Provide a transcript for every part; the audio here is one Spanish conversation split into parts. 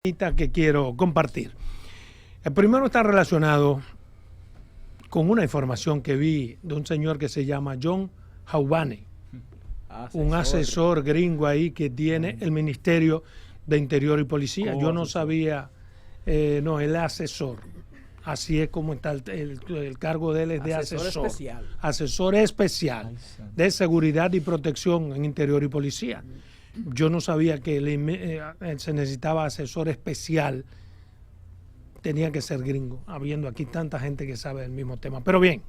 Que quiero compartir. El primero está relacionado con una información que vi de un señor que se llama John Haubane, un asesor gringo ahí que tiene el Ministerio de Interior y Policía. Yo no sabía, no, el asesor. Así es como está el cargo de él, es de asesor. Asesor especial de seguridad y protección en Interior y Policía. Yo no sabía que se necesitaba asesor especial. Tenía que ser gringo, habiendo aquí tanta gente que sabe del mismo tema. Pero bien,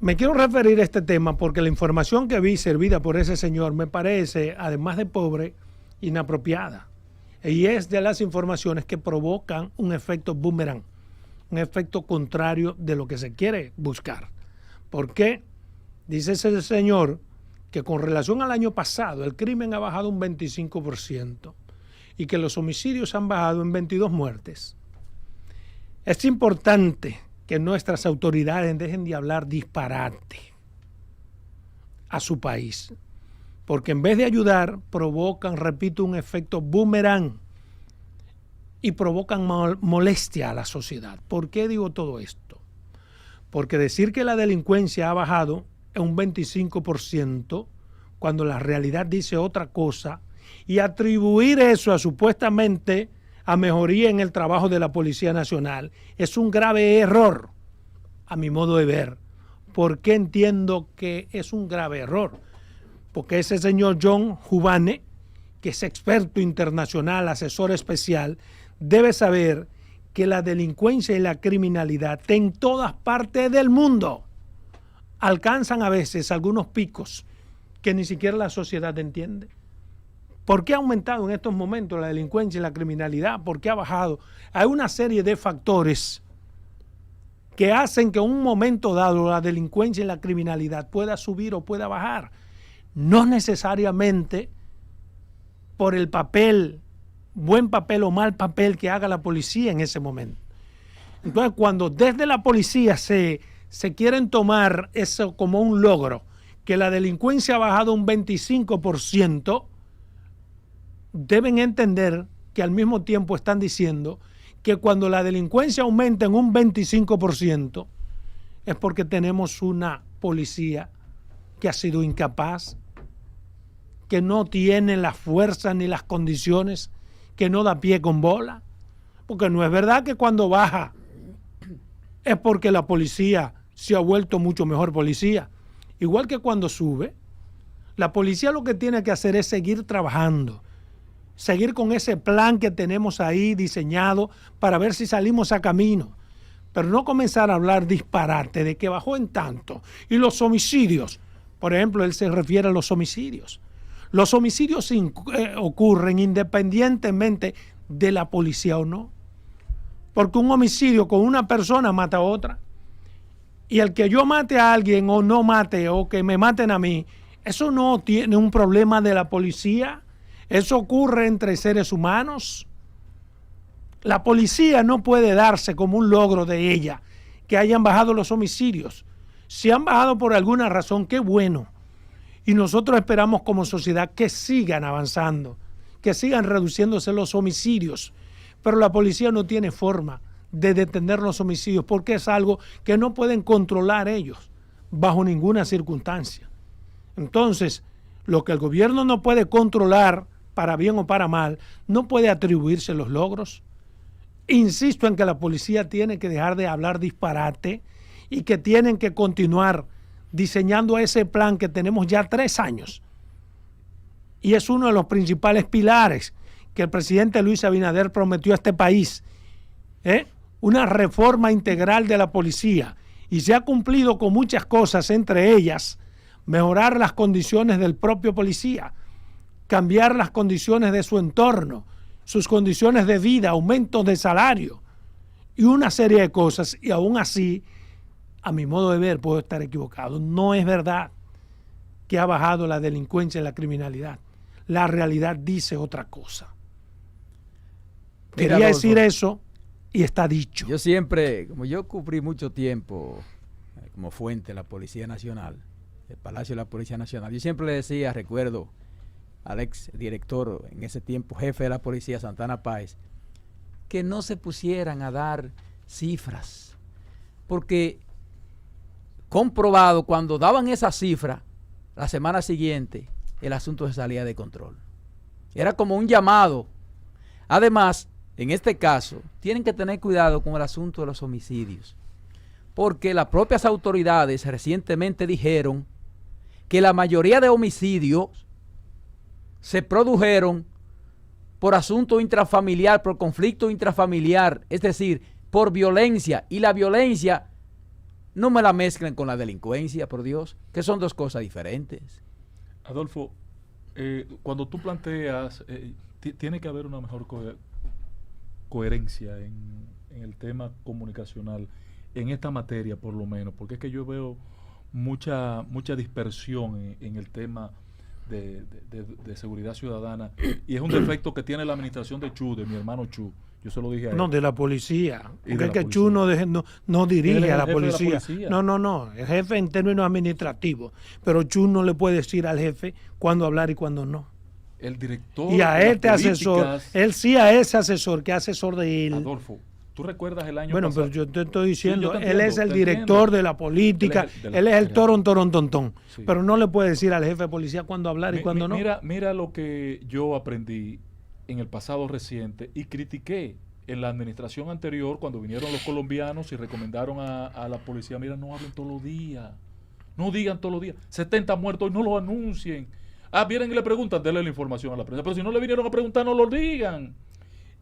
me quiero referir a este tema porque la información que vi servida por ese señor me parece, además de pobre, inapropiada. Y es de las informaciones que provocan un efecto boomerang, un efecto contrario de lo que se quiere buscar. ¿Por qué? Dice ese señor que con relación al año pasado el crimen ha bajado un 25% y que los homicidios han bajado en 22 muertes. Es importante que nuestras autoridades dejen de hablar disparate a su país, porque en vez de ayudar, provocan, repito, un efecto boomerang y provocan molestia a la sociedad. ¿Por qué digo todo esto? Porque decir que la delincuencia ha bajado en un 25%, cuando la realidad dice otra cosa, y atribuir eso a supuestamente a mejoría en el trabajo de la Policía Nacional, es un grave error, a mi modo de ver. ¿Por qué entiendo que es un grave error? Porque ese señor John Haubane, que es experto internacional, asesor especial, debe saber que la delincuencia y la criminalidad en todas partes del mundo alcanzan a veces algunos picos que ni siquiera la sociedad entiende. ¿Por qué ha aumentado en estos momentos la delincuencia y la criminalidad? ¿Por qué ha bajado? Hay una serie de factores que hacen que en un momento dado la delincuencia y la criminalidad pueda subir o pueda bajar. No necesariamente por el papel, buen papel o mal papel que haga la policía en ese momento. Entonces, cuando desde la policía se quieren tomar eso como un logro, que la delincuencia ha bajado un 25%, deben entender que al mismo tiempo están diciendo que cuando la delincuencia aumenta en un 25% es porque tenemos una policía que ha sido incapaz, que no tiene la fuerza ni las condiciones, que no da pie con bola. Porque no es verdad que cuando baja es porque la policía se ha vuelto mucho mejor policía. Igual que cuando sube, la policía lo que tiene que hacer es seguir trabajando, seguir con ese plan que tenemos ahí diseñado para ver si salimos a camino, pero no comenzar a hablar disparate de que bajó en tanto. Y los homicidios, por ejemplo, él se refiere a los homicidios. Los homicidios ocurren independientemente de la policía o no, porque un homicidio con una persona mata a otra. Y el que yo mate a alguien o no mate o que me maten a mí, eso no tiene un problema de la policía. Eso ocurre entre seres humanos. La policía no puede darse como un logro de ella que hayan bajado los homicidios. Si han bajado por alguna razón, qué bueno. Y nosotros esperamos como sociedad que sigan avanzando, que sigan reduciéndose los homicidios. Pero la policía no tiene forma de detener los homicidios porque es algo que no pueden controlar ellos bajo ninguna circunstancia. Entonces, lo que el gobierno no puede controlar, para bien o para mal, no puede atribuirse los logros. Insisto en que la policía tiene que dejar de hablar disparate y que tienen que continuar diseñando ese plan que tenemos ya 3 años. Y es uno de los principales pilares que el presidente Luis Abinader prometió a este país. Una reforma integral de la policía. Y se ha cumplido con muchas cosas, entre ellas mejorar las condiciones del propio policía, cambiar las condiciones de su entorno, sus condiciones de vida, aumentos de salario y una serie de cosas. Y aún así, a mi modo de ver, puedo estar equivocado. No es verdad que ha bajado la delincuencia y la criminalidad. La realidad dice otra cosa. Quería decir eso y está dicho. Yo siempre, como yo cubrí mucho tiempo como fuente de la Policía Nacional, el Palacio de la Policía Nacional, yo siempre le decía, recuerdo, al ex director, en ese tiempo jefe de la policía, Santana Páez, que no se pusieran a dar cifras, porque comprobado, cuando daban esa cifra, la semana siguiente el asunto se salía de control. Era como un llamado. Además, en este caso, tienen que tener cuidado con el asunto de los homicidios, porque las propias autoridades recientemente dijeron que la mayoría de homicidios se produjeron por asunto intrafamiliar, por conflicto intrafamiliar, es decir, por violencia. Y la violencia no me la mezclen con la delincuencia, por Dios, que son dos cosas diferentes. Adolfo, cuando tú planteas, tiene que haber una mejor coherencia en el tema comunicacional, en esta materia por lo menos, porque es que yo veo mucha dispersión en el tema de seguridad ciudadana, y es un defecto que tiene la administración de Chu, de mi hermano Chu. Yo se lo dije a él. No, de la policía. Porque es que policía. Chu no dirige a la jefe de la policía. policía. No. El jefe en términos administrativos. Pero Chu no le puede decir al jefe cuándo hablar y cuándo no. El director Y a de este las asesor, políticas, él sí a ese asesor, que es asesor de él. Adolfo, ¿tú recuerdas el año Bueno, pasado? pero yo te estoy diciendo, Sí, yo te él entiendo, es el te director entiendo. de la política, Él él es el toron. Sí. Pero no le puede decir al jefe de policía cuándo hablar y cuándo no. Mira lo que yo aprendí en el pasado reciente y critiqué en la administración anterior cuando vinieron los colombianos y recomendaron a la policía: mira, no hablen todos los días, no digan todos los días, 70 muertos y no lo anuncien. Vienen y le preguntan, denle la información a la prensa, pero si no le vinieron a preguntar, no lo digan.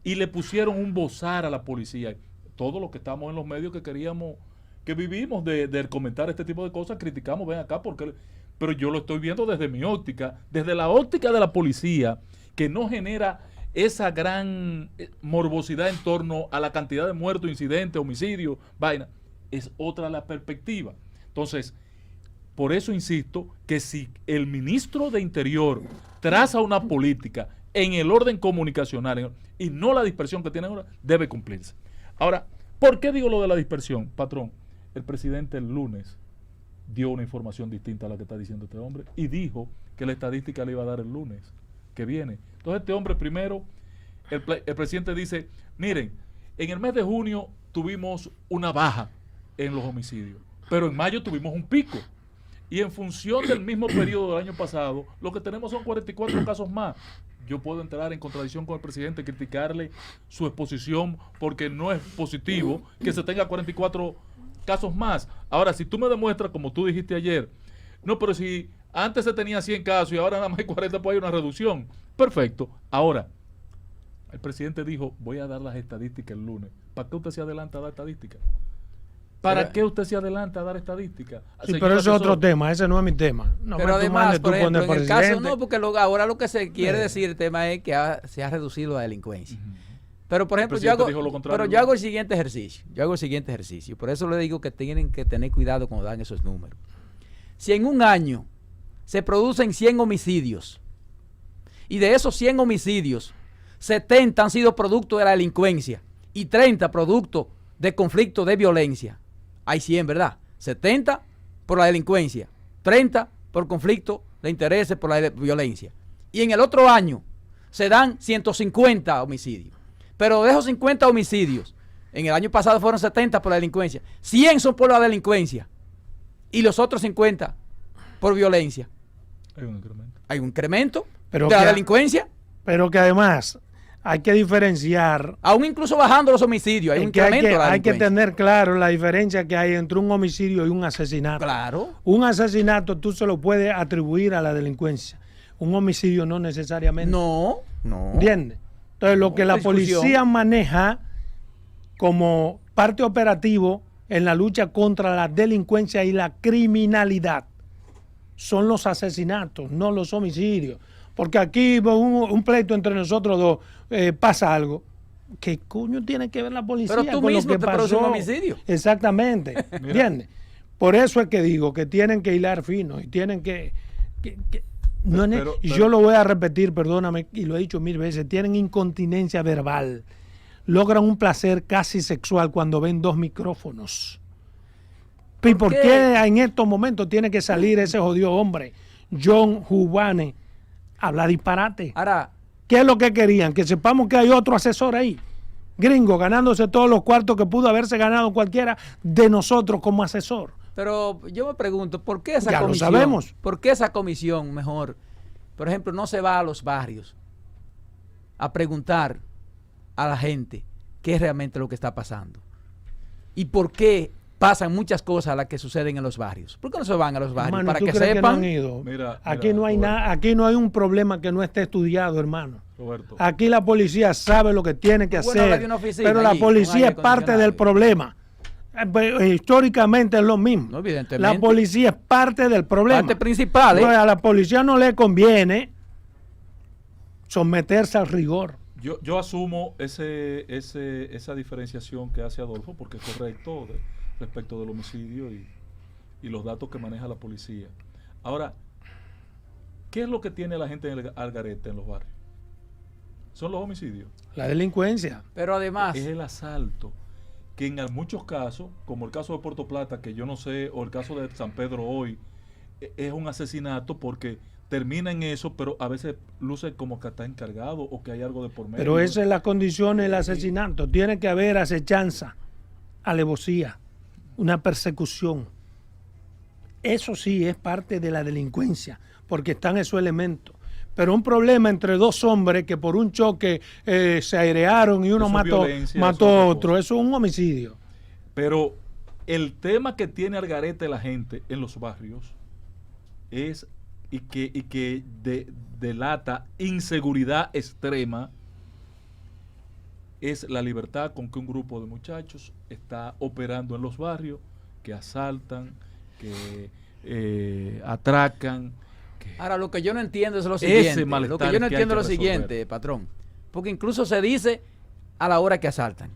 Y le pusieron un bozar a la policía. Todos los que estamos en los medios que queríamos, que vivimos de comentar este tipo de cosas, criticamos, ven acá, porque... Pero yo lo estoy viendo desde mi óptica, desde la óptica de la policía, que no genera esa gran morbosidad en torno a la cantidad de muertos, incidentes, homicidios, vaina. Es otra la perspectiva. Entonces, por eso insisto que si el ministro de Interior traza una política en el orden comunicacional y no la dispersión que tiene ahora, debe cumplirse. Ahora, ¿por qué digo lo de la dispersión, patrón? El presidente el lunes dio una información distinta a la que está diciendo este hombre y dijo que la estadística le iba a dar el lunes que viene. Entonces este hombre primero, el presidente dice: miren, en el mes de junio tuvimos una baja en los homicidios, pero en mayo tuvimos un pico. Y en función del mismo periodo del año pasado, lo que tenemos son 44 casos más. Yo puedo entrar en contradicción con el presidente, criticarle su exposición, porque no es positivo que se tenga 44 casos más. Ahora, si tú me demuestras, como tú dijiste ayer, no, pero si antes se tenía 100 casos y ahora nada más hay 40, pues hay una reducción. Perfecto. Ahora, el presidente dijo: voy a dar las estadísticas el lunes. ¿Para qué usted se adelanta a dar estadísticas? ¿Para qué usted se adelanta a dar estadísticas? Sí, pero ese es otro tema, ese no es mi tema. No, pero además, por ejemplo, en el caso, presidente. no, porque ahora lo que se quiere decir, el tema es que se ha reducido la delincuencia. Pero, por ejemplo, yo hago el siguiente ejercicio. Por eso le digo que tienen que tener cuidado cuando dan esos números. Si en un año se producen 100 homicidios, y de esos 100 homicidios, 70 han sido producto de la delincuencia y 30 producto de conflicto de violencia, hay 100, ¿verdad? 70 por la delincuencia, 30 por conflicto de intereses por la violencia. Y en el otro año se dan 150 homicidios. Pero de esos 50 homicidios, en el año pasado fueron 70 por la delincuencia, 100 son por la delincuencia y los otros 50 por violencia. Hay un incremento de la delincuencia. Pero que además hay que diferenciar. Aún incluso bajando los homicidios, hay un incremento de la delincuencia. Hay que tener claro la diferencia que hay entre un homicidio y un asesinato. Claro. Un asesinato tú se lo puedes atribuir a la delincuencia. Un homicidio no necesariamente. No. ¿Entiendes? Entonces, lo que la policía maneja como parte operativo en la lucha contra la delincuencia y la criminalidad son los asesinatos, no los homicidios. Porque aquí un pleito entre nosotros dos, pasa algo. ¿Qué coño tiene que ver la policía pero tú con mismo lo que te produce pasó? un homicidio. Exactamente. ¿Entiendes? Por eso es que digo que tienen que hilar fino y tienen que y yo lo voy a repetir, perdóname, y lo he dicho 1000 veces: tienen incontinencia verbal. Logran un placer casi sexual cuando ven 2 micrófonos. ¿Y por qué en estos momentos tiene que salir ese jodido hombre, John Hubane, hablar disparate. Ahora, ¿qué es lo que querían? Que sepamos que hay otro asesor ahí, gringo, ganándose todos los cuartos que pudo haberse ganado cualquiera de nosotros como asesor. pero yo me pregunto, ¿por qué esa Ya comisión? lo sabemos. ¿Por qué esa comisión, mejor, por ejemplo, no se va a los barrios a preguntar a la gente qué es realmente lo que está pasando? ¿Y por qué pasan muchas cosas a las que suceden en los barrios? ¿Por qué no se van a los barrios? Hermano, Para ¿tú que crees sepan. no han ido? Mira, aquí no hay nada, aquí no hay un problema que no esté estudiado, hermano. Roberto. Aquí la policía sabe lo que tiene que Bueno, habla hacer, de una oficina pero la allí, con policía aire es parte del acondicionado. problema. Históricamente es lo mismo. No, evidentemente. La policía es parte del problema. Parte principal, ¿eh? Entonces, a la policía no le conviene someterse al rigor. Yo asumo esa diferenciación que hace Adolfo, porque es correcto respecto del homicidio y los datos que maneja la policía. Ahora, ¿qué es lo que tiene la gente en el algarete en los barrios? Son los homicidios. La delincuencia. Pero además, Es el asalto, que en muchos casos, como el caso de Puerto Plata, que yo no sé, o el caso de San Pedro hoy, es un asesinato porque termina en eso, pero a veces luce como que está encargado o que hay algo de por medio. Pero esa es la condición del asesinato. Tiene que haber acechanza, alevosía, una persecución. Eso sí es parte de la delincuencia, porque están esos elementos. Pero un problema entre dos hombres que por un choque se airearon y uno Eso es mató violencia, a eso es otra otro, cosa. eso es un homicidio. Pero el tema que tiene al garete la gente en los barrios es y que delata inseguridad extrema es la libertad con que un grupo de muchachos está operando en los barrios, que asaltan, que atracan. ahora lo que yo no entiendo es lo Ese siguiente. malestar Lo que yo no que hay entiendo que es lo resolver. siguiente, patrón. Porque incluso se dice a la hora que asaltan.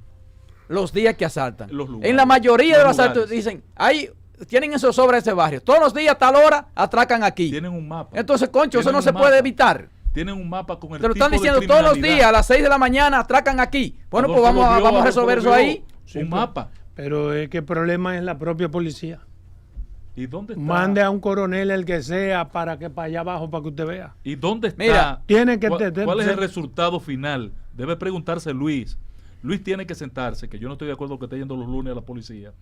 Los días que asaltan. Los lugares. En la mayoría de los Los asaltos lugares. dicen, tienen esos sobres ese barrio. Todos los días a tal hora atracan aquí. Tienen un mapa. Entonces, concho, eso Tienen no un se puede mapa. evitar. Tienen un mapa con el Te lo tipo están de diciendo todos los criminalidad. días a las 6 de la mañana atracan aquí. Bueno, pues Adolfo lo vio, vamos a Adolfo resolver lo eso vio. ahí. Un mapa. Pero es que el problema es la propia policía. ¿Y dónde está? Mande a un coronel, el que sea, para allá abajo, para que usted vea. ¿Y dónde está? Mira, tiene que ¿Cuál es el resultado final? Debe preguntarse Luis. Luis tiene que sentarse, que yo no estoy de acuerdo que esté yendo los lunes a la policía.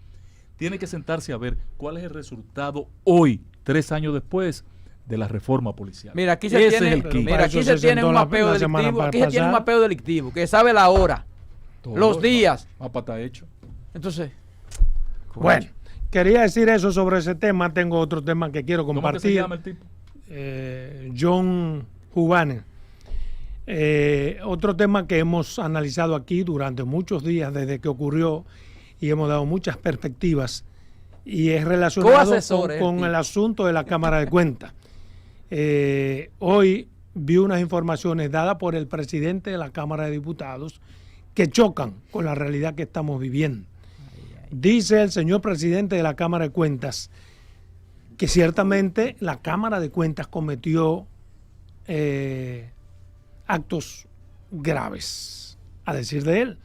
Tiene que sentarse a ver cuál es el resultado hoy, 3 años después, de la reforma policial. Mira, aquí se Ese tiene, es el key. mira, Para aquí eso se se tiene sentó un la mapeo semana delictivo. Aquí se pasada. tiene un mapeo delictivo que sabe la hora, Todo los el días. mapa está hecho. Entonces, Bueno, quería decir eso sobre ese tema. Tengo otro tema que quiero ¿Cómo es que se compartir. llama el tipo? John Hubane. Otro tema que hemos analizado aquí durante muchos días desde que ocurrió y hemos dado muchas perspectivas y es relacionado Coasesor, con el asunto de la Cámara de Cuentas. Hoy vi unas informaciones dadas por el presidente de la Cámara de Diputados que chocan con la realidad que estamos viviendo. Dice el señor presidente de la Cámara de Cuentas que ciertamente la Cámara de Cuentas cometió actos graves, a decir de él.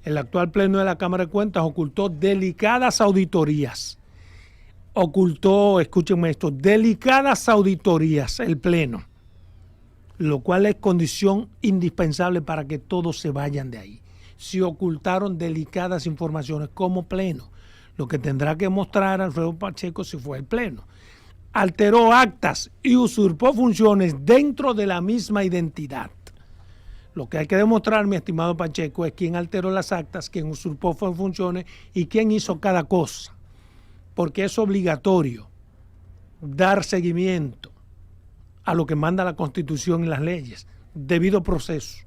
El actual pleno de la Cámara de Cuentas ocultó delicadas auditorías. Escúchenme esto, delicadas auditorías, el pleno, lo cual es condición indispensable para que todos se vayan de ahí. Si ocultaron delicadas informaciones como pleno, lo que tendrá que mostrar Alfredo Pacheco si fue el pleno. Alteró actas y usurpó funciones dentro de la misma identidad. Lo que hay que demostrar, mi estimado Pacheco, es quién alteró las actas, quién usurpó funciones y quién hizo cada cosa. Porque es obligatorio dar seguimiento a lo que manda la Constitución y las leyes. Debido proceso.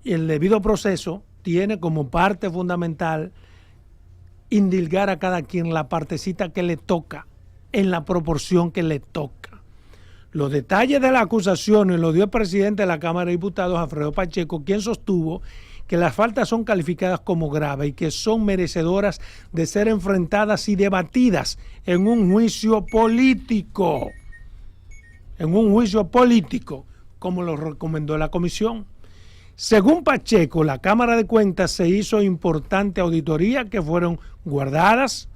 Y el debido proceso tiene como parte fundamental indilgar a cada quien la partecita que le toca en la proporción que le toca. Los detalles de la acusación los dio el presidente de la Cámara de Diputados, Alfredo Pacheco, quien sostuvo que las faltas son calificadas como graves y que son merecedoras de ser enfrentadas y debatidas en un juicio político. En un juicio político, como lo recomendó la comisión. Según Pacheco, la Cámara de Cuentas se hizo importante auditoría que fueron guardadas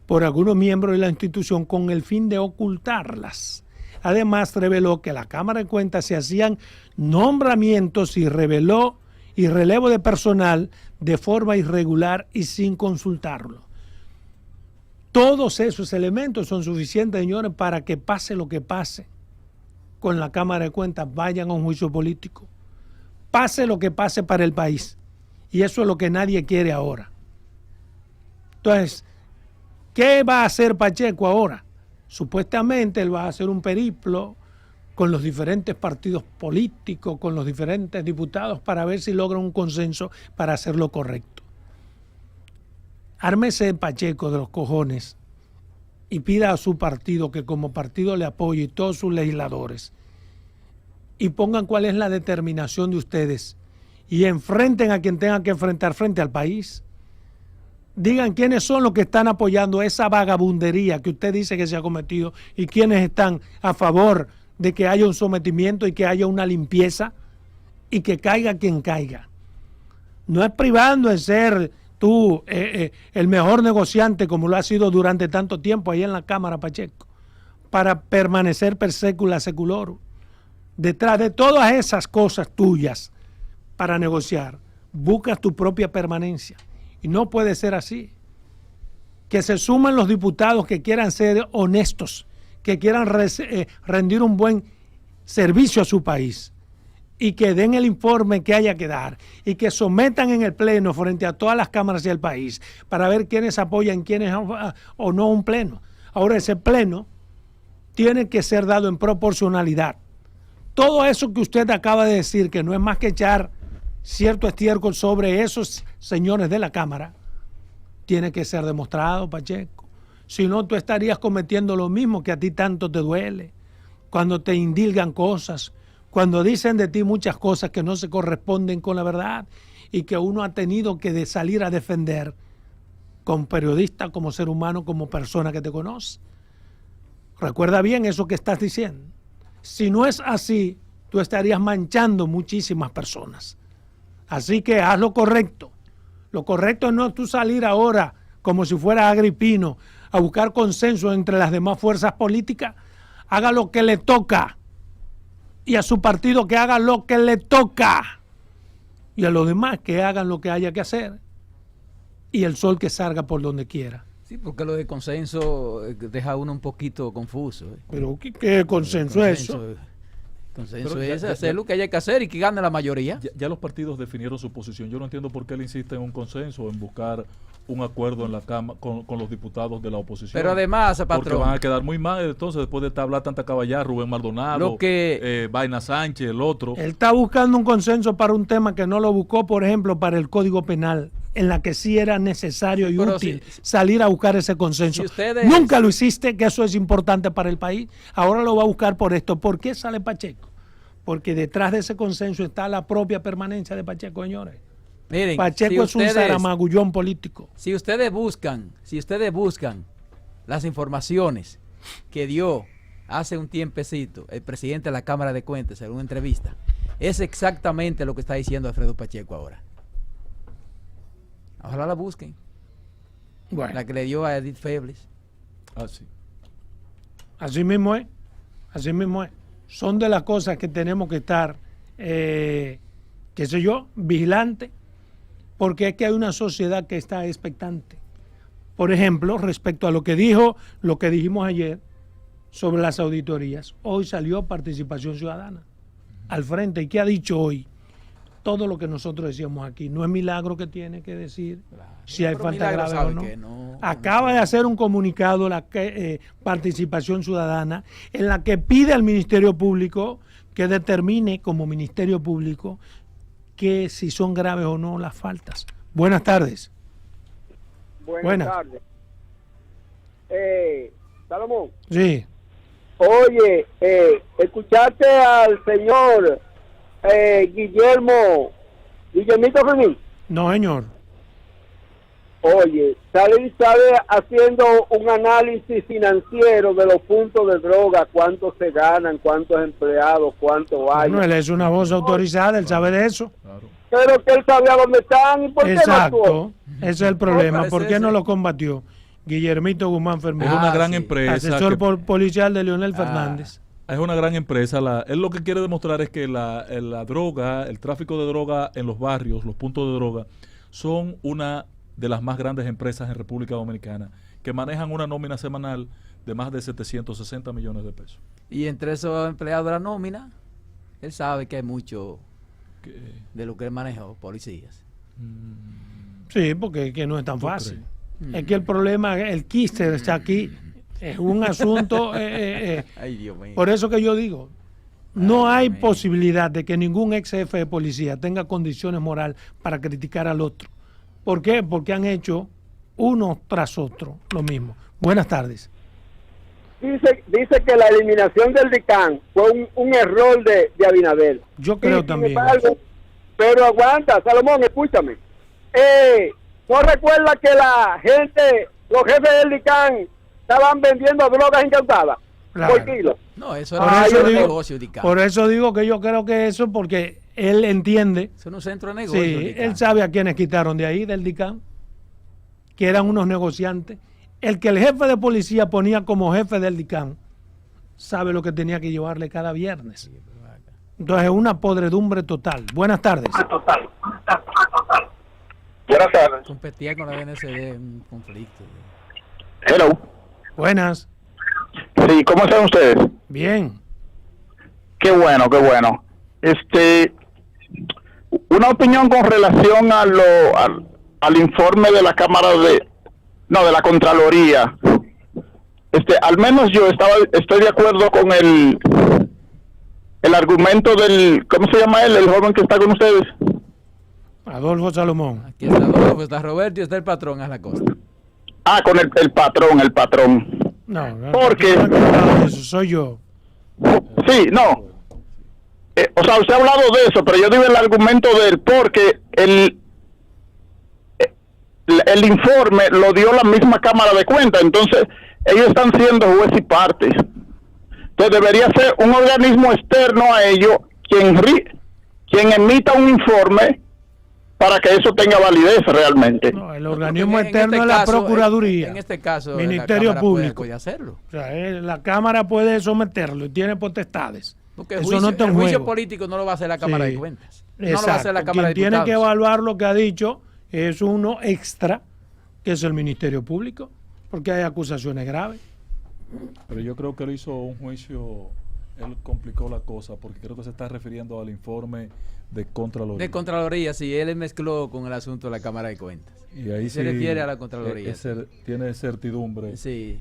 por algunos miembros de la institución con el fin de ocultarlas. Además, reveló que la Cámara de Cuentas se hacían nombramientos y relevo de personal de forma irregular y sin consultarlo. Todos esos elementos son suficientes, señores, para que pase lo que pase con la Cámara de Cuentas, vayan a un juicio político. Pase lo que pase para el país. Y eso es lo que nadie quiere ahora. Entonces, ¿qué va a hacer Pacheco ahora? Supuestamente él va a hacer un periplo con los diferentes partidos políticos, con los diferentes diputados, para ver si logra un consenso para hacer lo correcto. Ármese Pacheco de los cojones y pida a su partido que como partido le apoye y todos sus legisladores y pongan cuál es la determinación de ustedes y enfrenten a quien tengan que enfrentar frente al país. Digan quiénes son los que están apoyando esa vagabundería que usted dice que se ha cometido y quiénes están a favor de que haya un sometimiento y que haya una limpieza y que caiga quien caiga. No es privando en ser tú el mejor negociante como lo ha sido durante tanto tiempo ahí en la Cámara, Pacheco, para permanecer per secula seculorum. Detrás de todas esas cosas tuyas para negociar, buscas tu propia permanencia. Y no puede ser así. Que se sumen los diputados que quieran ser honestos, que quieran rendir un buen servicio a su país y que den el informe que haya que dar y que sometan en el pleno frente a todas las cámaras del país para ver quiénes apoyan, quiénes o no un pleno. Ahora ese pleno tiene que ser dado en proporcionalidad. Todo eso que usted acaba de decir, que no es más que echar cierto estiércol sobre esos señores de la Cámara, tiene que ser demostrado, Pacheco. Si no, tú estarías cometiendo lo mismo que a ti tanto te duele, cuando te indilgan cosas, cuando dicen de ti muchas cosas que no se corresponden con la verdad y que uno ha tenido que salir a defender como periodista, como ser humano, como persona que te conoce. Recuerda bien eso que estás diciendo. Si no es así, tú estarías manchando muchísimas personas. Así que haz lo correcto. Lo correcto es no tú salir ahora como si fuera Agripino a buscar consenso entre las demás fuerzas políticas. Haga lo que le toca. Y a su partido que haga lo que le toca. Y a los demás que hagan lo que haya que hacer. Y el sol que salga por donde quiera. Sí, porque lo de consenso deja a uno un poquito confuso. Pero ¿qué consenso es eso? Consenso es hacer lo que haya que hacer y que gane la mayoría. Ya los partidos definieron su posición. Yo no entiendo por qué él insiste en un consenso, en buscar un acuerdo en la Cámara con los diputados de la oposición. Pero además, patrón, porque van a quedar muy mal entonces después de hablar tanta caballá, Rubén Maldonado, Vaina Sánchez, el otro. Él está buscando un consenso para un tema que no lo buscó, por ejemplo, para el Código Penal, en la que sí era necesario y útil salir a buscar ese consenso. Nunca lo hiciste, que eso es importante para el país. Ahora lo va a buscar por esto. ¿Por qué sale Pacheco? Porque detrás de ese consenso está la propia permanencia de Pacheco, señores. Miren, Pacheco es un zaramagullón político. Si ustedes buscan las informaciones que dio hace un tiempecito el presidente de la Cámara de Cuentas en una entrevista, es exactamente lo que está diciendo Alfredo Pacheco ahora. Ojalá la busquen. Bueno. La que le dio a Edith Febles. Sí. Así mismo es. Así mismo es. Son de las cosas que tenemos que estar, qué sé yo, vigilantes, porque es que hay una sociedad que está expectante. Por ejemplo, respecto a lo que dijimos ayer sobre las auditorías, hoy salió Participación Ciudadana al frente. ¿Y qué ha dicho hoy? Todo lo que nosotros decíamos aquí. No es Milagro que tiene que decir si hay falta grave o no. Acaba de hacer un comunicado la Participación Ciudadana en la que pide al Ministerio Público que determine como Ministerio Público que si son graves o no las faltas. Buenas tardes. Buenas tardes. Salomón. Sí. Oye, escuchaste al señor Guillermito Fermín. No, señor. Oye, sale haciendo un análisis financiero de los puntos de droga, cuánto se ganan, cuántos empleados, cuánto hay. Bueno, él es una voz autorizada, él sabe de eso. Claro. Pero que él sabía dónde están y por qué no actuó. Ese es el problema. ¿Por qué no lo combatió? Guillermito Guzmán Fermín. Es una gran empresa. Asesor policial de Leonel Fernández. Es una gran empresa. Él lo que quiere demostrar es que la droga, el tráfico de droga en los barrios, los puntos de droga, son una de las más grandes empresas en República Dominicana, que manejan una nómina semanal de más de 760 millones de pesos. Y entre esos empleados de la nómina, él sabe que hay mucho de lo que él manejó, policías. Sí, porque es que no es tan fácil. Es que el problema, el quiste está aquí, es un asunto... Ay, Dios mío. Por eso que yo digo, no hay posibilidad de que ningún ex jefe de policía tenga condiciones morales para criticar al otro. ¿Por qué? Porque han hecho uno tras otro lo mismo. Buenas tardes. Dice que la eliminación del DICAN fue un error de Abinader. Yo creo también. Pero aguanta, Salomón, escúchame. ¿No recuerda que la gente, los jefes del DICAN, estaban vendiendo drogas incautadas por kilo? No, eso era un negocio, DICAN. Por eso digo que yo creo que eso, porque él entiende. Eso no es un centro de negocio. Sí, él sabe a quienes quitaron de ahí, del DICAN, que eran unos negociantes. El que el jefe de policía ponía como jefe del DICAN sabe lo que tenía que llevarle cada viernes. Entonces es una podredumbre total. Buenas tardes. Buenas tardes. Competía con la BNCD en un conflicto. Hello. Buenas. Sí, ¿cómo están ustedes? Bien. Qué bueno, qué bueno. Una opinión con relación al informe de la Cámara de la Contraloría. Al menos yo estoy de acuerdo con el argumento del, ¿cómo se llama él? El joven que está con ustedes. Adolfo Salomón. Aquí está Adolfo, está Roberto y está el patrón a la costa. Con el patrón. No, porque eso soy yo. Sí, no. O sea, usted ha hablado de eso, pero yo digo el argumento de él, porque el informe lo dio la misma Cámara de Cuentas, entonces ellos están siendo juez y parte. Entonces debería ser un organismo externo a ellos quien emita un informe para que eso tenga validez realmente. No, el organismo externo es la Procuraduría. En este caso, Ministerio Público. Puede hacerlo. O sea, la Cámara puede someterlo y tiene potestades. Porque eso juicio, no está en el juicio juego. político no lo va a hacer la Cámara de Cuentas. No lo va a hacer la Quien Cámara de Diputados. tiene que evaluar lo que ha dicho es uno extra, que es el Ministerio Público, porque hay acusaciones graves. Pero yo creo que él hizo un juicio, él complicó la cosa, porque creo que se está refiriendo al informe de Contraloría. De Contraloría, sí, él mezcló con el asunto de la Cámara de Cuentas. Y ahí se refiere a la Contraloría. Tiene certidumbre. Sí.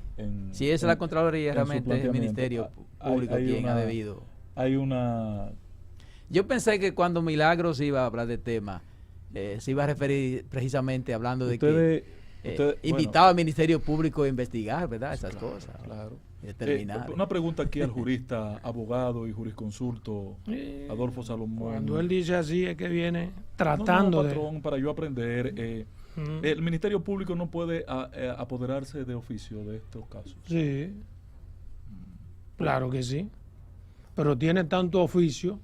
Si es la Contraloría, realmente es el Ministerio Público quien ha debido. Yo pensé que cuando Milagros iba a hablar de tema, se iba a referir precisamente hablando de que invitaba al Ministerio Público a investigar, ¿verdad? Esas cosas. Claro. Determinar. Una pregunta aquí al jurista, abogado y jurisconsulto Adolfo Salomón. Cuando él dice así es que viene tratando patrón, para yo aprender. El Ministerio Público no puede apoderarse de oficio de estos casos. Sí. Claro que sí. Pero tiene tanto oficio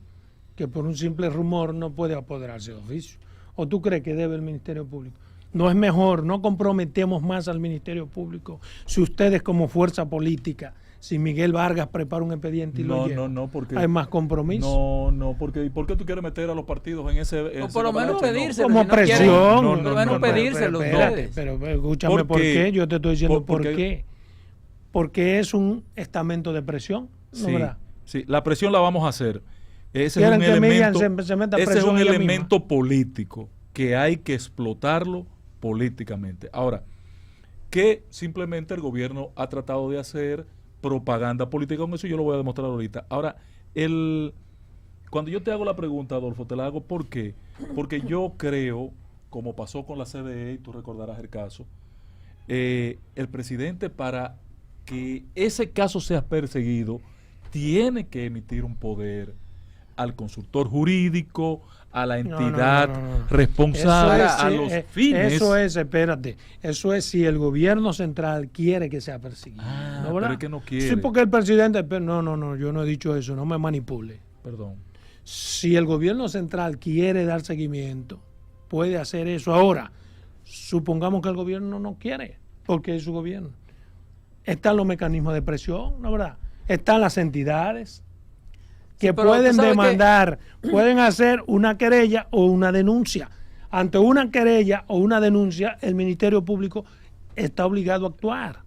que por un simple rumor no puede apoderarse de oficio. ¿O tú crees que debe el Ministerio Público? No es mejor, no comprometemos más al Ministerio Público. Si ustedes como fuerza política, si Miguel Vargas prepara un expediente y lo lleva, porque hay más compromiso. Porque ¿por qué tú quieres meter a los partidos en ese? O por lo menos pedirse. Como presión. Por lo menos pedírselo ustedes. Pero escúchame, ¿por qué? Yo te estoy diciendo por qué. Porque es un estamento de presión, ¿no verdad? Sí, la presión la vamos a hacer. Ese es un elemento político que hay que explotarlo políticamente. Ahora, que simplemente el gobierno ha tratado de hacer propaganda política con eso, yo lo voy a demostrar ahorita. Ahora, cuando yo te hago la pregunta, Adolfo, te la hago ¿por qué? Porque yo creo, como pasó con la CDE, y tú recordarás el caso, el presidente, para que ese caso sea perseguido, tiene que emitir un poder al consultor jurídico, a la entidad responsable, a los fines. Eso es si el gobierno central quiere que sea perseguido. ¿no, pero es que no quiere. Sí, porque el presidente, no, yo no he dicho eso, no me manipule. Perdón. Si el gobierno central quiere dar seguimiento, puede hacer eso. Ahora, supongamos que el gobierno no quiere, porque es su gobierno. Están los mecanismos de presión, ¿no verdad? están las entidades que Sí, pero pueden tú sabes demandar, pueden hacer una querella o una denuncia. Ante una querella o una denuncia, el Ministerio Público está obligado a actuar.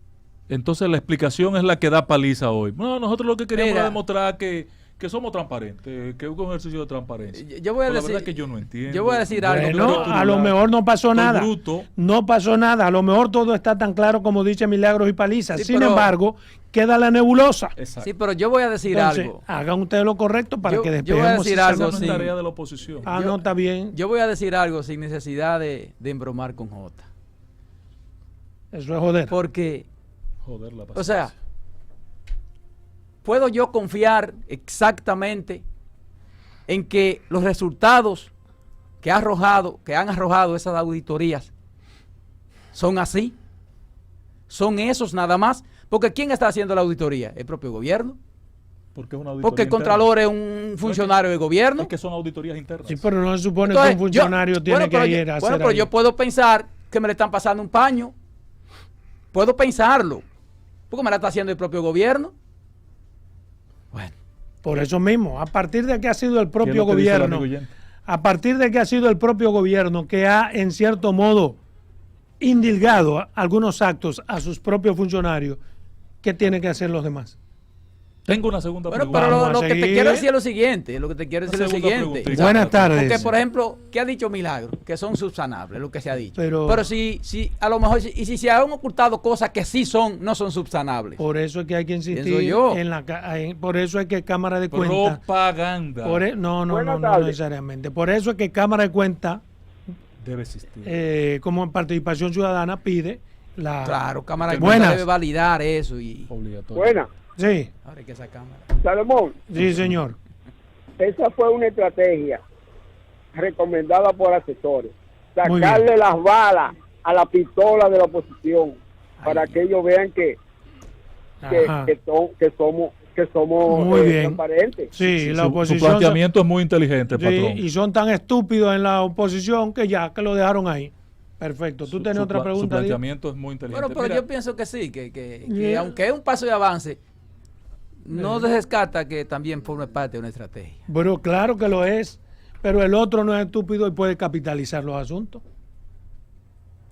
Entonces la explicación es la que da paliza hoy. No, nosotros lo que queríamos Mira, era demostrar que somos transparentes, que hubo un ejercicio de transparencia. Yo voy a Pero decir, la verdad es que yo no entiendo. Yo voy a decir algo. Bueno, pero- a lo mejor no pasó Estoy nada. bruto. No pasó nada. A lo mejor todo está tan claro como dice Milagros y Paliza. Sí, Sin pero- embargo, queda la nebulosa. Exacto. Sí, pero yo voy a decir Entonces, algo. hagan ustedes lo correcto para Yo- que yo voy a despejemos decir esa algo, Esa no es sí. tarea de la oposición. Ah, Yo- no, está bien. Yo voy a decir algo sin necesidad de embromar con Jota. Eso es joder. Porque, Joder, la o sea, ¿puedo yo confiar exactamente en que los resultados que han arrojado esas auditorías son así? ¿Son esos nada más? Porque ¿quién está haciendo la auditoría? ¿El propio gobierno? porque es una auditoría Porque el interna. Contralor es un funcionario del gobierno. Es que son auditorías internas. Sí, pero no se supone Entonces, que un funcionario tiene bueno, pero que yo- ir a bueno, hacer pero ahí. yo puedo pensar que me le están pasando un paño. Puedo pensarlo. Porque me la está haciendo el propio gobierno. Bueno, Por eso mismo, a partir de que ha sido el ¿Qué es propio lo que dice el gobierno, amigo oyente? a partir de que ha sido el propio gobierno que ha, en cierto modo, indilgado algunos actos a sus propios funcionarios, ¿qué tienen que hacer los demás? Tengo una segunda bueno pregunta. pero Vamos lo a que te seguir. quiero decir es lo siguiente. Lo que te quiero decir es lo segunda siguiente. preguntita. Buenas tardes. Porque, por ejemplo, ¿qué ha dicho Milagro? Que son subsanables, lo que se ha dicho. Pero- si a lo mejor, y si se han ocultado cosas que sí no son subsanables. Por eso es que hay que Pienso insistir yo. en por eso es que Cámara de Cuentas. Propaganda No Buenas tardes. necesariamente. Por eso es que Cámara de Cuentas, debe existir. como participación ciudadana, pide la. Claro, Cámara de Buenas. Cuentas debe validar eso. Y Obligatorio. Buena. Sí, ahora hay que esa Cámara. Salomón, sí, señor. esa fue una estrategia recomendada por asesores. Muy Sacarle las balas a la pistola de la oposición para Ay. que ellos vean que Ajá. somos Muy bien. transparentes. Sí, la Su oposición. planteamiento es muy inteligente, Sí, patrón. y son tan estúpidos en la oposición que ya que lo dejaron ahí. Perfecto. ¿Tú tienes otra Su pregunta? Diego? planteamiento es muy inteligente. Bueno, pero Mira, yo pienso que sí, que Yeah. aunque es un paso de avance, no se descarta que también forme parte de una estrategia. Bueno, claro que lo es, pero el otro no es estúpido y puede capitalizar los asuntos.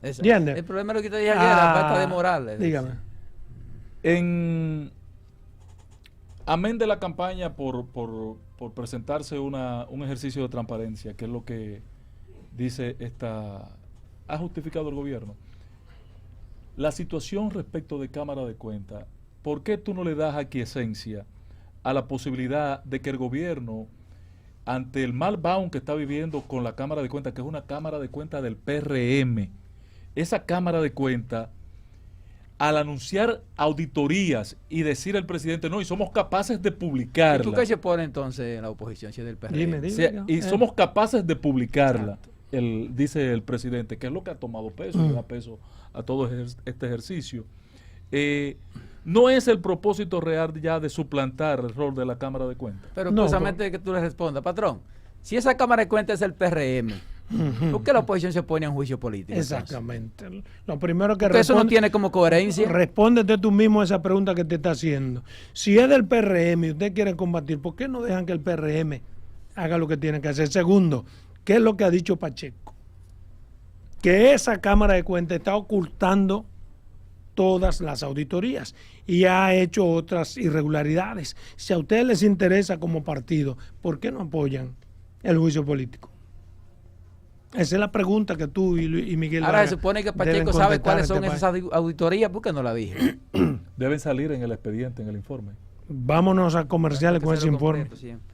Eso. ¿Entiendes? El problema es lo que te dije ayer, la falta de moral. Dígame. amén de la campaña por presentarse un ejercicio de transparencia, que es lo que dice ha justificado el gobierno. La situación respecto de Cámara de Cuentas, ¿por qué tú no le das aquiescencia a la posibilidad de que el gobierno, ante el mal bound que está viviendo con la Cámara de Cuentas, que es una Cámara de Cuentas del PRM, esa Cámara de Cuentas, al anunciar auditorías y decir al presidente, no, y somos capaces de ¿Y tú publicarla? qué se pone entonces en la oposición si es del PRM? Dime, O dime. sea, y somos capaces de publicarla, Exacto. dice el presidente, que es lo que ha tomado peso, que da peso a todo este ejercicio. No es el propósito real ya de suplantar el rol de la Cámara de Cuentas. Pero No, precisamente que tú le respondas, patrón, si esa Cámara de Cuentas es el PRM, ¿por qué la oposición se pone en juicio político? entonces? Exactamente. Lo primero que Porque eso no tiene como coherencia. Respóndete tú mismo a esa pregunta que te está haciendo. Si es del PRM y usted quiere combatir, ¿por qué no dejan que el PRM haga lo que tiene que hacer? Segundo, ¿qué es lo que ha dicho Pacheco? Que esa Cámara de Cuentas está ocultando todas las auditorías y ha hecho otras irregularidades. Si a ustedes les interesa como partido, ¿por qué no apoyan el juicio político? Esa es la pregunta que tú y Miguel Ahora Vargas se supone que deben Pacheco sabe contestar cuáles en son este esas país. auditorías, ¿por qué no la dije? Deben salir en el expediente, en el informe. Vámonos a comerciales con ese informe. Completo siempre.